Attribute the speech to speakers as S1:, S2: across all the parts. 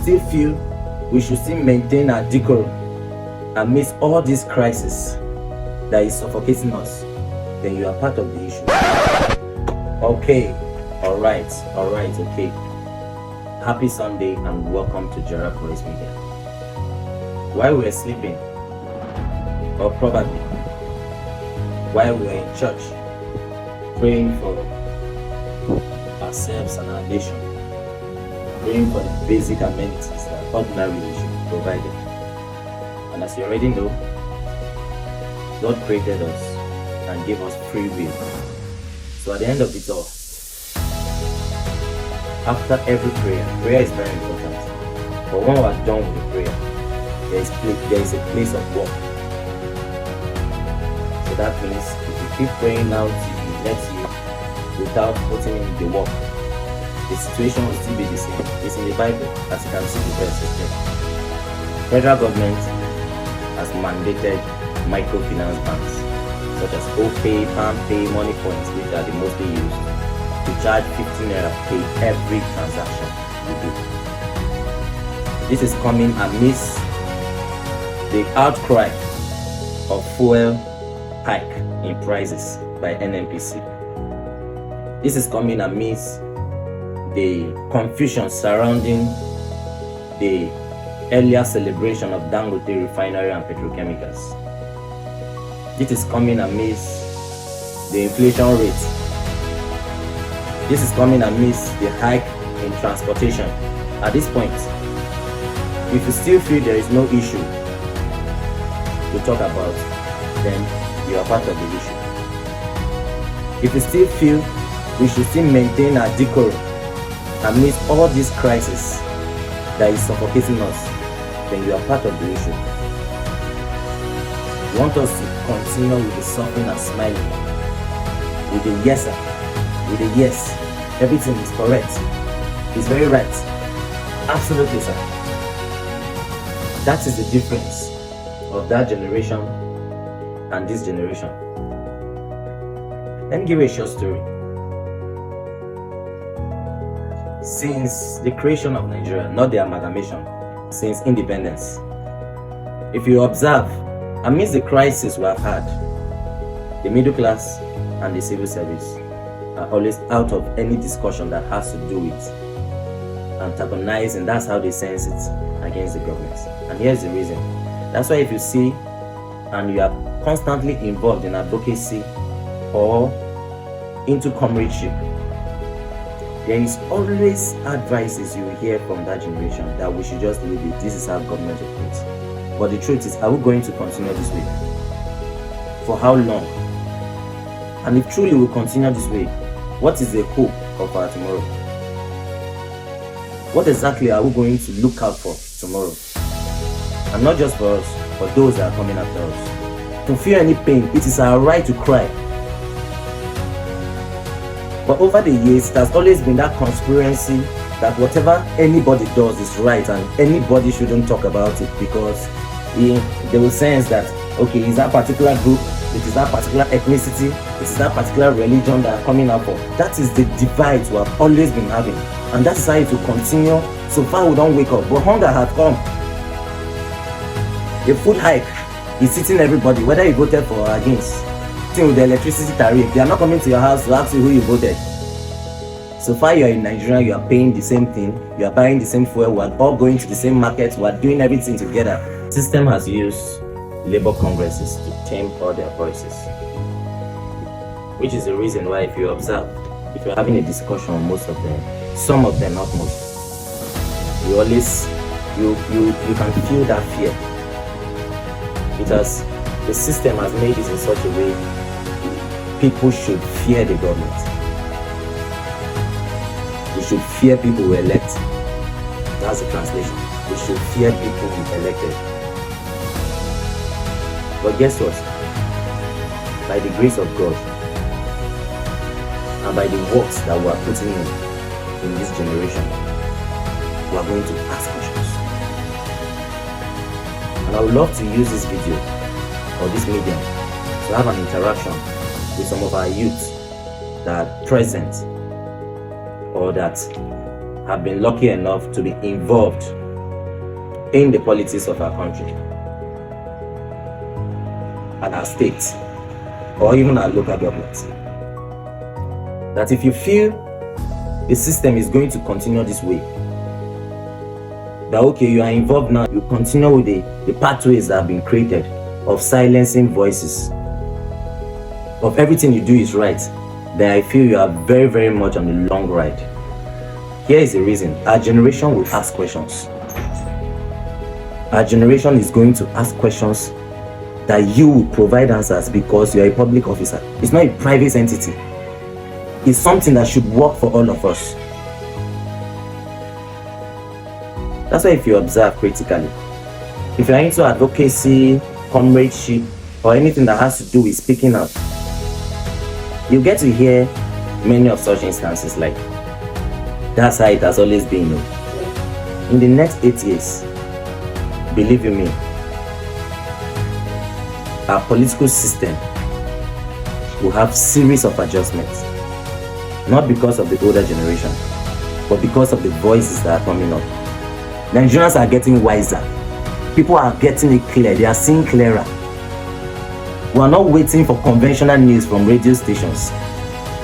S1: still feel we should still maintain our decorum amidst all this crisis that is suffocating us, then you are part of the issue. Okay, alright, okay. Happy Sunday and welcome to Jerabvoice Media. While we were sleeping, or probably while we were in church, praying for ourselves and our nation, praying for the basic amenities that ordinarily we should be provided. And as you already know, God created us and gave us free will. So at the end of it all, after every prayer is very important. But when we are done with the prayer, there is a place of work. So that means if you keep praying out till He lets you without putting in the work, the situation will still be the same. It's in the Bible, as you can see the verses there. Federal government has mandated microfinance banks such as OPay, PalmPay, Money Points, which are the mostly used, to charge 15 naira pay every transaction you do. This is coming amidst the outcry of fuel hike in prices by NNPC. This is coming amidst the confusion surrounding the earlier celebration of Dangote Refinery and Petrochemicals. This is coming amidst the inflation rate. This is coming amidst the hike in transportation. At this point, if you still feel there is no issue to talk about, then you are part of the issue. If you still feel we should still maintain our decorum amidst all this crisis that is suffocating us, then you are part of the issue. You want us to continue with the suffering and smiling, with the yes sir, with the yes, everything is correct, it's very right, absolutely sir. That is the difference of that generation and this generation. Let me give you a short story. Since the creation of Nigeria, not the amalgamation, since independence, if you observe, amidst the crisis we have had, the middle class and the civil service are always out of any discussion that has to do with antagonizing. That's how they sense it against the government. And here's the reason. That's why if you see and you are constantly involved in advocacy or into comradeship, there is always advices you will hear from that generation that we should just leave it. This is how government operates. But the truth is, are we going to continue this way? For how long? And if truly we continue this way, what is the hope of our tomorrow? What exactly are we going to look out for tomorrow? And not just for us, for those that are coming after us. To feel any pain, it is our right to cry. But over the years, it has always been that conspiracy that whatever anybody does is right and anybody shouldn't talk about it because they will sense that, okay, is that particular group, it is that particular ethnicity, it is that particular religion that are coming up for. That is the divide we have always been having. And that's how it will continue so far we don't wake up. But hunger has come. The food hike is hitting everybody, whether you voted for or against. With the electricity tariff, they are not coming to your house to ask you who you voted. So far you are in Nigeria, you are paying the same thing, you are buying the same fuel, we are all going to the same market, we are doing everything together. The system has used labor congresses to tame all their voices, which is the reason why, if you observe, if you're having a discussion on most of them, some of them, not most, you always you can feel that fear, because the system has made it in such a way people should fear the government. We should fear people who elect. That's the translation. We should fear people who elected. But guess what? By the grace of God and by the works that we are putting in this generation, we are going to ask questions. And I would love to use this video or this medium to have an interaction with some of our youth that are present or that have been lucky enough to be involved in the politics of our country and our state, or even our local government, that if you feel the system is going to continue this way, that okay, you are involved now, you continue with the pathways that have been created of silencing voices, of everything you do is right, then I feel you are very, very much on the long ride. Here is the reason. Our generation will ask questions. Our generation is going to ask questions that you will provide answers because you are a public officer. It's not a private entity. It's something that should work for all of us. That's why if you observe critically, if you are into advocacy, comradeship, or anything that has to do with speaking out, you get to hear many of such instances like, that's how it has always been. In the next 8 years, believe you me, our political system will have series of adjustments. Not because of the older generation, but because of the voices that are coming up. Nigerians are getting wiser. People are getting it clear. They are seeing clearer. We are not waiting for conventional news from radio stations.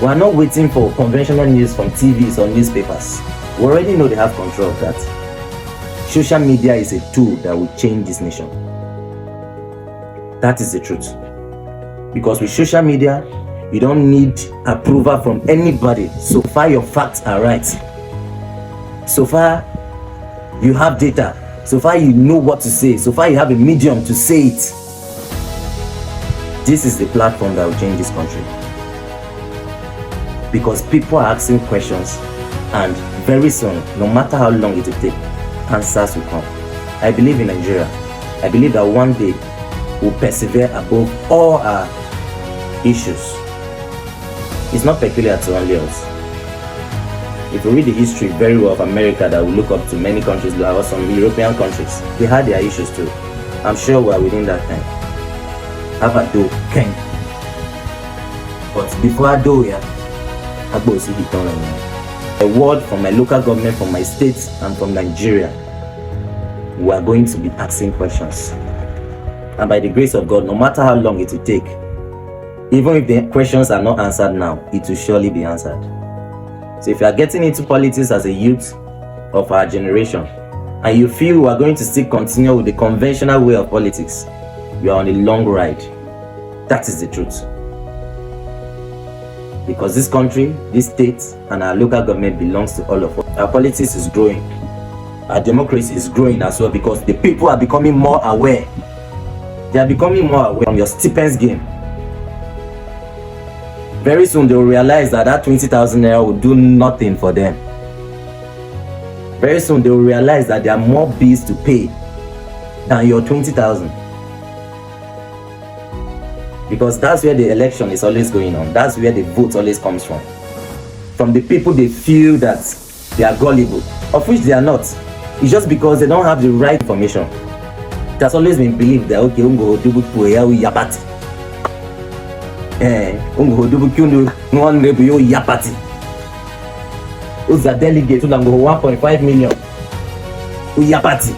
S1: We are not waiting for conventional news from TVs or newspapers. We already know they have control of that. Social media is a tool that will change this nation. That is the truth. Because with social media, you don't need approval from anybody. So far your facts are right. So far you have data. So far you know what to say. So far you have a medium to say it. This is the platform that will change this country. Because people are asking questions, and very soon, no matter how long it will take, answers will come. I believe in Nigeria. I believe that one day we'll persevere above all our issues. It's not peculiar to only us. If you read the history very well of America that we look up to, many countries, there are some European countries, they had their issues too. I'm sure we are within that time. Have a do, Ken. But before I do, yeah, I go see the turn. A word from my local government, from my state, and from Nigeria. We are going to be asking questions. And by the grace of God, no matter how long it will take, even if the questions are not answered now, it will surely be answered. So if you are getting into politics as a youth of our generation, and you feel we are going to still continue with the conventional way of politics, you are on a long ride. That is the truth. Because this country, this state, and our local government belongs to all of us. Our politics is growing. Our democracy is growing as well because the people are becoming more aware. They are becoming more aware from your stipends game. Very soon they will realize that 20,000 naira will do nothing for them. Very soon they will realize that there are more bills to pay than your 20,000. Because that's where the election is always going on. That's where the vote always comes from. From the people they feel that they are gullible, of which they are not. It's just because they don't have the right information. It has always been believed that okay, ungo double yapati. Ungo double kyundu no nebu yapati. Who's the delegate? Ungo 1.5 million. Yapati.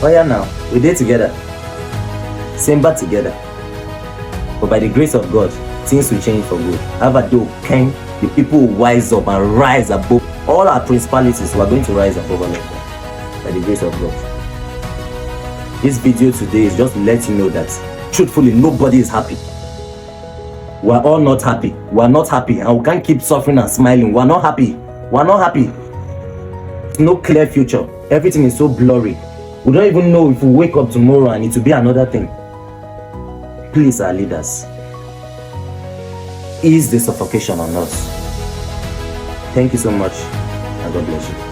S1: Oh yeah, now we did together. Same but together. But by the grace of God, things will change for good. However, though, the people will wise up and rise above all our principalities. We are going to rise above all of them by the grace of God. This video today is just to let you know that truthfully, nobody is happy. We are all not happy. We are not happy, and we can't keep suffering and smiling. We are not happy. We are not happy. No clear future. Everything is so blurry. We don't even know if we wake up tomorrow and it will be another thing. Please, our leaders, ease the suffocation on us. Thank you so much, and God bless you.